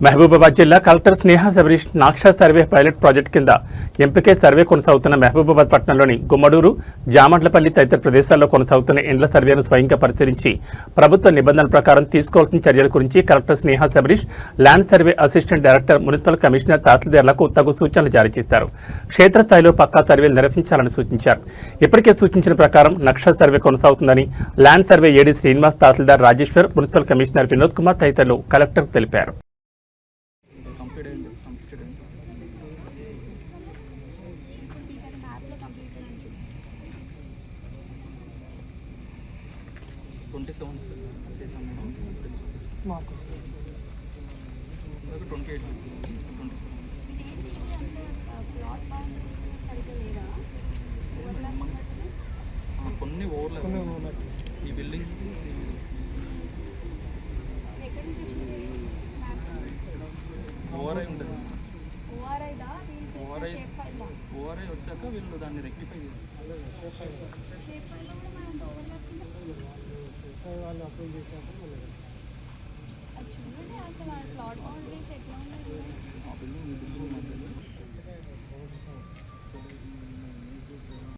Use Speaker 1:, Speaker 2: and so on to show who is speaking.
Speaker 1: మహబూబాబాద్ జిల్లా collector Sneha Shabarish నాక్షా survey pilot project కింద ఎంపికే survey కొనసాగుతున్న మహబూబాబాద్ పట్టణంలోని గుమ్మడూరు, జామండ్లపల్లి తదితర ప్రదేశాల్లో కొనసాగుతున్న ఇండ్ల సర్వేను స్వయంగా పరిశీలించి ప్రభుత్వ నిబంధనల ప్రకారం తీసుకోవాల్సిన చర్యల గురించి collector Sneha Sabarish land survey assistant director, municipal commissioner, తహసీల్దార్లకు తగు సూచనలు జారీ చేశారు. క్షేత్రస్థాయిలో పక్కా సర్వేలు నిర్వహించాలని సూచించారు. ఇప్పటికే సూచించిన ప్రకారం నక్షా సర్వే కొనసాగుతుందని ల్యాండ్ సర్వే ఏడీ శ్రీనివాస్, తహసీల్దార్ రాజేశ్వర్, మున్సిపల్ కమిషనర్ వినోద్ కుమార్ తదితరులు కలెక్టర్కు తెలిపారు.
Speaker 2: చేసాం మాకు 28 కొన్ని ఓవర్లాప్ ఈ బిల్డింగ్ ఓఆర్ఐ ఉంటుంది. ఓఆర్ఐ వచ్చాక వీళ్ళు దాన్ని రెక్టిఫై
Speaker 3: వాళ్ళు అప్లై చేసినప్పుడు
Speaker 4: చూడండి అసలు ప్లాట్ బౌండరీస్ ఎట్లా ఉన్నాయి.